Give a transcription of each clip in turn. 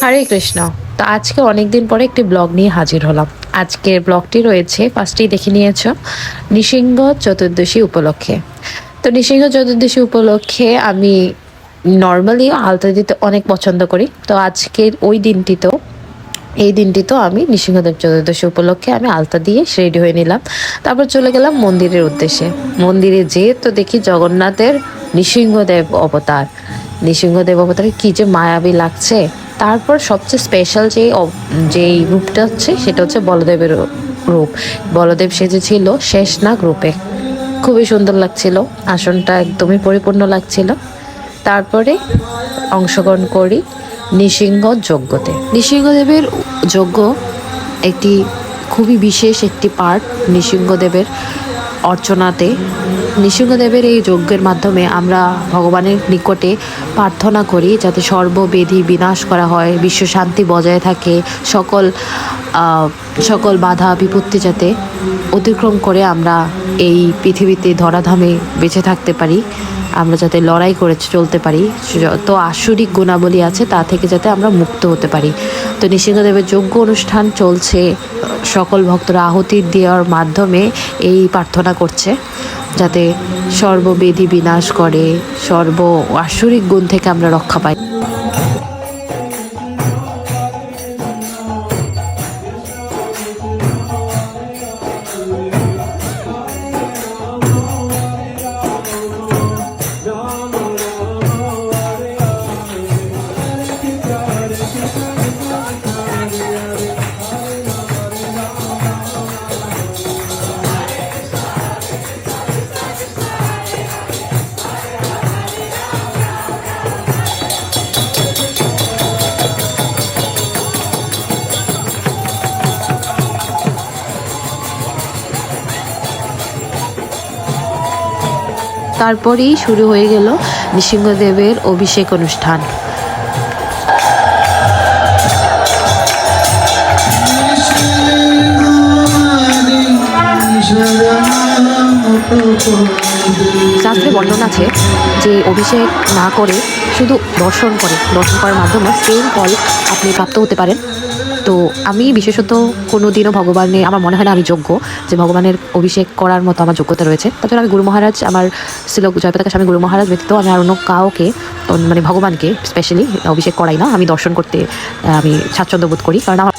হরে কৃষ্ণ। তো আজকে অনেকদিন পরে একটি ব্লগ নিয়ে হাজির হলাম। আজকের ব্লগটি রয়েছে, ফার্স্টেই দেখে নিয়েছো, নৃসিংহ চতুর্দশী উপলক্ষে। তো নৃসিংহ চতুর্দশী উপলক্ষে আমি নর্মালি আলতা দিতে অনেক পছন্দ করি। তো আজকের এই দিনটিতেও আমি নৃসিংহদেব চতুর্দশী উপলক্ষে আমি আলতা দিয়ে রেডি হয়ে নিলাম। তারপর চলে গেলাম মন্দিরের উদ্দেশ্যে। মন্দিরে যেয়ে তো দেখি জগন্নাথের নৃসিংহদেব অবতার। নৃসিংহদেব অবতারে কি যে মায়াবী লাগছে। তারপর সবচেয়ে স্পেশাল যেই রূপটা হচ্ছে সেটা হচ্ছে বলদেবের রূপ। বলদেব সেজেছিল শেষনাগ রূপে, খুবই সুন্দর লাগছিল। আসনটা একদমই পরিপূর্ণ লাগছিল। তারপরে অংশগ্রহণ করি নৃসিংহ যজ্ঞতে। নৃসিংহদেবের যজ্ঞ একটি খুবই বিশেষ একটি পার্ট নৃসিংহদেবের অর্চনাতে। নৃসিংহদেবের এই যজ্ঞের মাধ্যমে আমরা ভগবানের নিকটে প্রার্থনা করি যাতে সর্ববেধি বিনাশ করা হয়, বিশ্ব শান্তি বজায় থাকে, সকল বাধা বিপত্তি যাতে অতিক্রম করে আমরা এই পৃথিবীতে ধরাধামে বেঁচে থাকতে পারি, আমরা যাতে লড়াই করে চলতে পারি, যত আসরিক গুণাবলী আছে তা থেকে যাতে আমরা মুক্ত হতে পারি। তো নৃসিংহদেবের যজ্ঞ অনুষ্ঠান চলছে, সকল ভক্তরা আহুতি দেওয়ার মাধ্যমে এই প্রার্থনা করছে যাতে সর্ববেধি বিনাশ করে, সর্ব আসরিক গুণ থেকে আমরা রক্ষা পাই। তারপরেই শুরু হয়ে গেল নৃসিংহদেবের অভিষেক অনুষ্ঠান। শাস্ত্রে বর্ণনা আছে যে অভিষেক না করে শুধু দর্শন করার মাধ্যমে সেম ফল আপনি প্রাপ্ত হতে পারেন। তো আমি বিশেষত কোনো দিনও আমার মনে হয় না আমি যোগ্য যে ভগবানের অভিষেক করার মতো আমার যোগ্যতা রয়েছে। তার জন্য আমি গুরু মহারাজ, আমার ছিল জয়প্রতাপ স্বামী গুরু মহারাজ ব্যতীত আমি আর অন্য কাউকে, মানে ভগবানকে স্পেশালি অভিষেক করাই না। আমি দর্শন করতে আমি স্বাচ্ছন্দ্য বোধ করি, কারণ আমার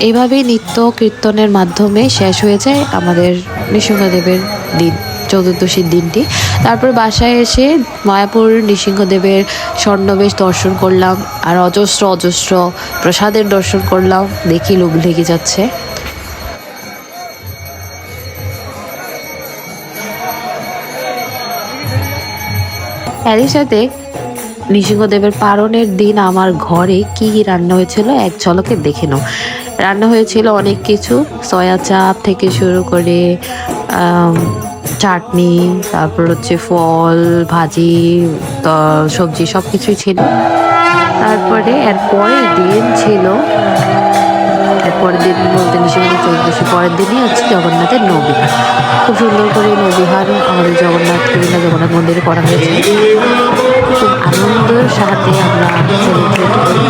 এইভাবেই নিত্য কীর্তনের মাধ্যমে শেষ হয়ে যায় আমাদের নৃসিংহদেবের দিন, চতুর্দশীর দিনটি। তারপর বাসায় এসে মায়াপুর নৃসিংহদেবের স্বর্ণবেশ দর্শন করলাম, আর অজস্র প্রসাদের দর্শন করলাম। দেখি লোভ লেগে যাচ্ছে। এরই সাথে নৃসিংহদেবের পারণের দিন আমার ঘরে কি রান্না হয়েছিল এক ঝলকে দেখে নাও। রান্না হয়েছিল অনেক কিছু, সয়া চাপ থেকে শুরু করে চাটনি, তারপর হচ্ছে ফল ভাজি, সবজি, সব কিছুই ছিল। তারপরে পরের দিন বলতে নৃসিংহ চতুর্দশী পরের দিনই হচ্ছে জগন্নাথের নৌবিহার। খুব সুন্দর করে নৌবিহার আমাদের জগন্নাথ মন্দিরে করা হয়েছে। খুব আনন্দের সাথে আমরা সেলিব্রেট করি।